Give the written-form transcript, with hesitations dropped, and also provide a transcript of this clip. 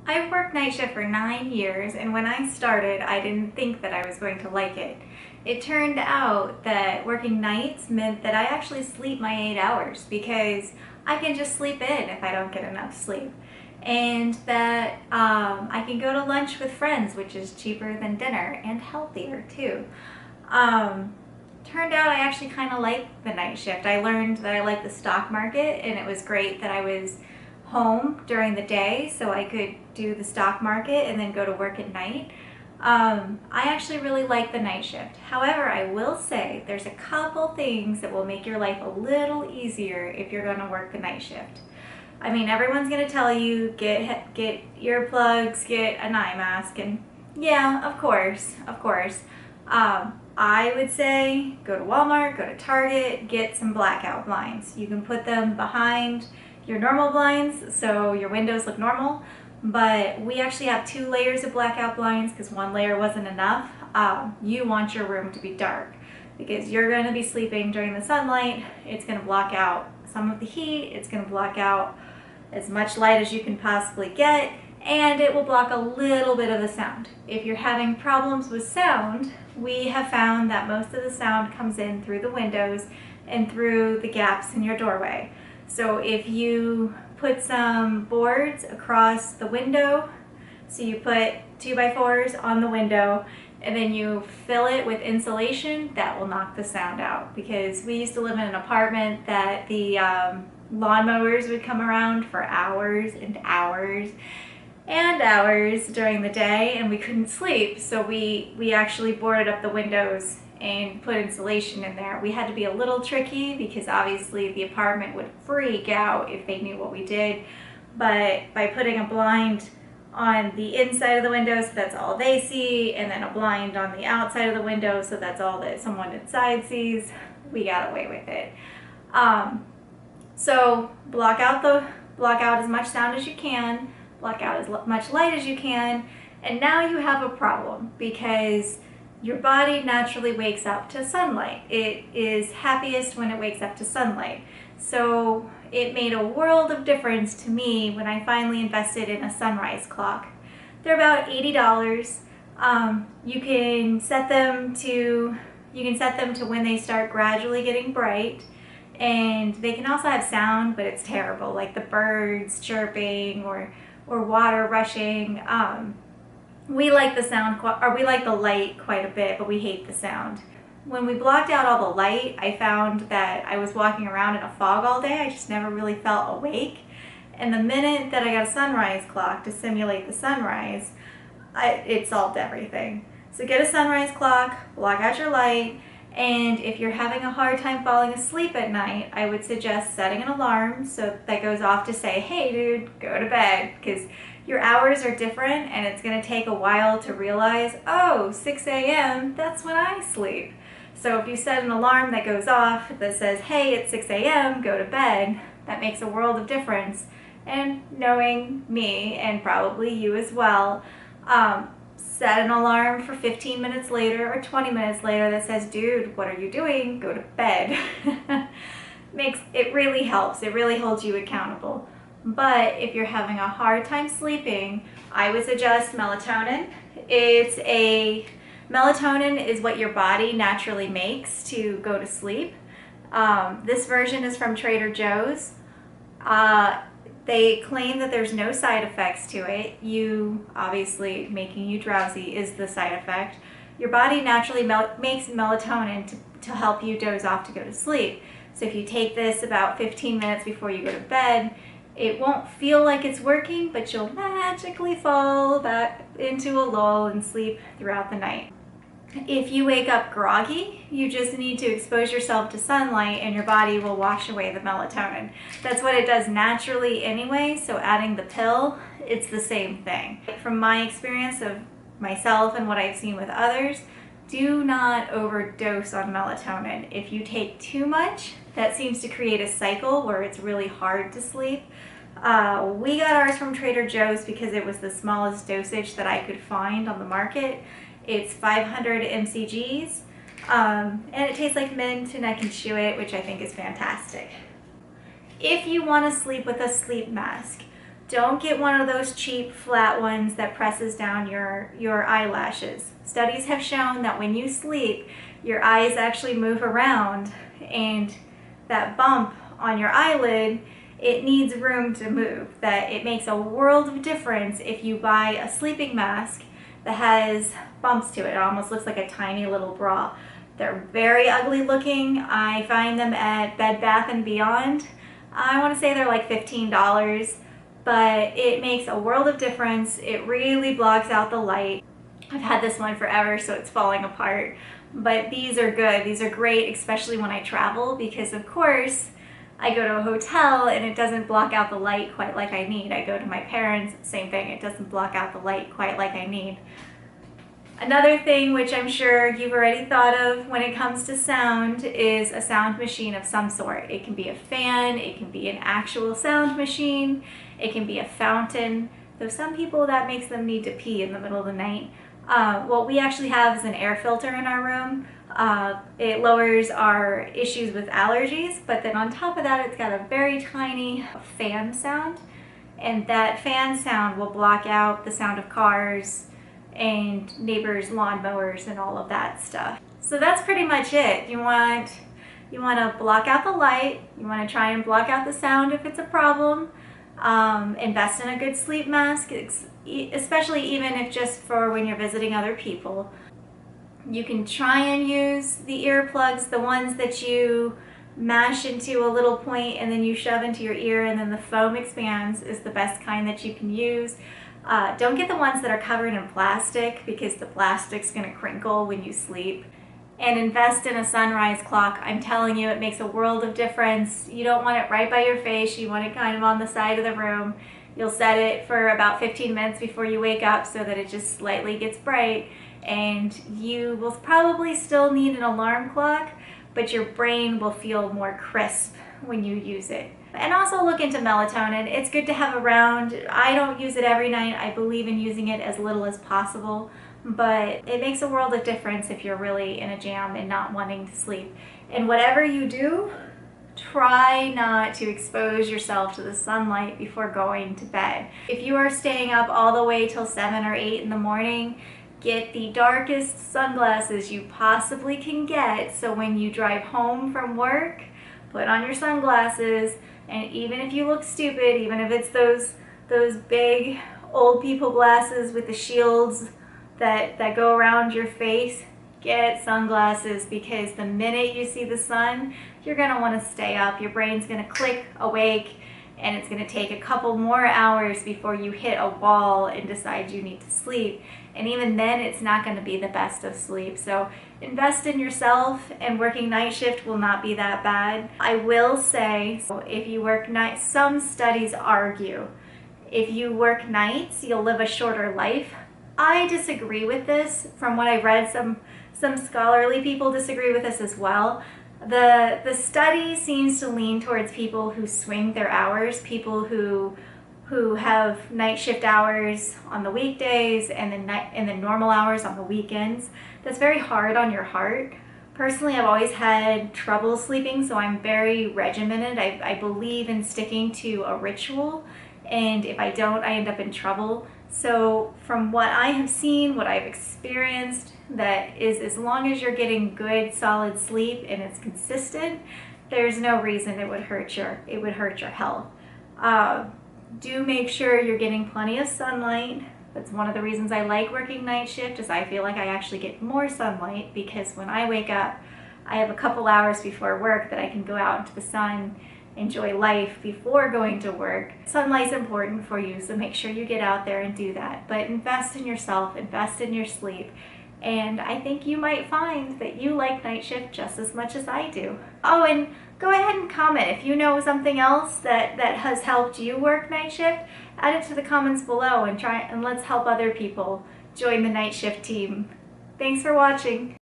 I've worked night shift for 9 years, and when I started, I didn't think that I was going to like it. It turned out that working nights meant that I actually sleep my 8 hours because I can just sleep in if I don't get enough sleep. And that I can go to lunch with friends, which is cheaper than dinner and healthier too. Um, Turned out I actually kind of like the night shift. I learned that I like the stock market, and it was great that I was home during the day so I could do the stock market and then go to work at night. I actually really like the night shift. However, I will say there's a couple things that will make your life a little easier if you're going to work the night shift. I mean, everyone's going to tell you get earplugs, get an eye mask, and yeah, of course. I would say go to Walmart, go to Target, get some blackout blinds. You can put them behind your normal blinds so your windows look normal, but we actually have 2 layers of blackout blinds because 1 layer wasn't enough. You want your room to be dark because you're going to be sleeping during the sunlight. It's going to block out some of the heat. It's going to block out as much light as you can possibly get, and it will block a little bit of the sound. If you're having problems with sound, we have found that most of the sound comes in through the windows and through the gaps in your doorway. So if you put some boards across the window, so you put 2x4s on the window, and then you fill it with insulation, that will knock the sound out. Because we used to live in an apartment that the lawnmowers would come around for hours and hours and hours during the day, and we couldn't sleep. So we actually boarded up the windows and put insulation in there. We had to be a little tricky because obviously the apartment would freak out if they knew what we did. But by putting a blind on the inside of the window so that's all they see, and then a blind on the outside of the window so that's all that someone inside sees, we got away with it. So block out as much sound as you can, block out as much light as you can, and now you have a problem because your body naturally wakes up to sunlight. It is happiest when it wakes up to sunlight. So it made a world of difference to me when I finally invested in a sunrise clock. They're about $80. You can set them to when they start gradually getting bright. And they can also have sound, but it's terrible, like the birds chirping or water rushing. We like the light quite a bit, but we hate the sound. When we blocked out all the light, I found that I was walking around in a fog all day. I just never really felt awake. And the minute that I got a sunrise clock to simulate the sunrise, it solved everything. So get a sunrise clock, block out your light, and if you're having a hard time falling asleep at night, I would suggest setting an alarm so that goes off to say, hey dude, go to bed, because your hours are different and it's going to take a while to realize, oh, 6 a.m., that's when I sleep. So if you set an alarm that goes off that says, hey, it's 6 a.m., go to bed, that makes a world of difference. And knowing me, and probably you as well, set an alarm for 15 minutes later or 20 minutes later that says, dude, what are you doing? Go to bed. It really helps. It really holds you accountable. But if you're having a hard time sleeping, I would suggest melatonin. Melatonin is what your body naturally makes to go to sleep. This version is from Trader Joe's. They claim that there's no side effects to it. Obviously, making you drowsy is the side effect. Your body naturally makes melatonin to help you doze off to go to sleep. So if you take this about 15 minutes before you go to bed, it won't feel like it's working, but you'll magically fall back into a lull and sleep throughout the night. If you wake up groggy, you just need to expose yourself to sunlight and your body will wash away the melatonin. That's what it does naturally anyway, so adding the pill, it's the same thing. From my experience of myself and what I've seen with others, do not overdose on melatonin. If you take too much, that seems to create a cycle where it's really hard to sleep. We got ours from Trader Joe's because it was the smallest dosage that I could find on the market. It's 500 mcgs, and it tastes like mint, and I can chew it, which I think is fantastic. If you want to sleep with a sleep mask, Don't get one of those cheap flat ones that presses down your eyelashes. Studies have shown that when you sleep, your eyes actually move around, and that bump on your eyelid, it needs room to move. That it makes a world of difference if you buy a sleeping mask that has bumps to it. It almost looks like a tiny little bra. They're very ugly looking. I find them at Bed Bath & Beyond. I want to say they're like $15, but it makes a world of difference. It really blocks out the light. I've had this one forever, so it's falling apart. But these are good. These are great, especially when I travel, because of course, I go to a hotel and it doesn't block out the light quite like I need. I go to my parents, same thing. It doesn't block out the light quite like I need. Another thing which I'm sure you've already thought of when it comes to sound is a sound machine of some sort. It can be a fan, it can be an actual sound machine, it can be a fountain, though some people that makes them need to pee in the middle of the night. What we actually have is an air filter in our room. It lowers our issues with allergies, but then on top of that it's got a very tiny fan sound, and that fan sound will block out the sound of cars and neighbors' lawnmowers and all of that stuff. So that's pretty much it. You want to block out the light, you want to try and block out the sound if it's a problem, invest in a good sleep mask, especially even if just for when you're visiting other people. You can try and use the earplugs, the ones that you mash into a little point and then you shove into your ear and then the foam expands is the best kind that you can use. Don't get the ones that are covered in plastic, because the plastic's going to crinkle when you sleep. And invest in a sunrise clock. I'm telling you, it makes a world of difference. You don't want it right by your face. You want it kind of on the side of the room. You'll set it for about 15 minutes before you wake up so that it just slightly gets bright. And you will probably still need an alarm clock, but your brain will feel more crisp when you use it. And also look into melatonin. It's good to have around. I don't use it every night. I believe in using it as little as possible, but it makes a world of difference if you're really in a jam and not wanting to sleep. And whatever you do, try not to expose yourself to the sunlight before going to bed. If you are staying up all the way till 7 or 8 in the morning, get the darkest sunglasses you possibly can get, so when you drive home from work, put on your sunglasses. And even if you look stupid, even if it's those big old people glasses with the shields that go around your face, get sunglasses, because the minute you see the sun, you're going to want to stay up. Your brain's going to click awake, and it's going to take a couple more hours before you hit a wall and decide you need to sleep. And even then, it's not going to be the best of sleep. So invest in yourself, and working night shift will not be that bad. I will say, if you work nights, some studies argue, if you work nights, you'll live a shorter life. I disagree with this. From what I've read, some scholarly people disagree with this as well. The study seems to lean towards people who swing their hours, people who have night shift hours on the weekdays and then normal hours on the weekends. That's very hard on your heart. Personally, I've always had trouble sleeping, so I'm very regimented. I believe in sticking to a ritual, and if I don't, I end up in trouble. So from what I have seen, what I've experienced, that is, as long as you're getting good, solid sleep and it's consistent, there's no reason it would hurt your health. Do make sure you're getting plenty of sunlight. That's one of the reasons I like working night shift, is I feel like I actually get more sunlight, because when I wake up, I have a couple hours before work that I can go out into the sun, enjoy life before going to work. Sunlight's important for you, so make sure you get out there and do that. But invest in yourself, invest in your sleep, and I think you might find that you like night shift just as much as I do. Oh, and go ahead and comment if you know something else that has helped you work night shift. Add it to the comments below, and let's help other people join the night shift team. Thanks for watching.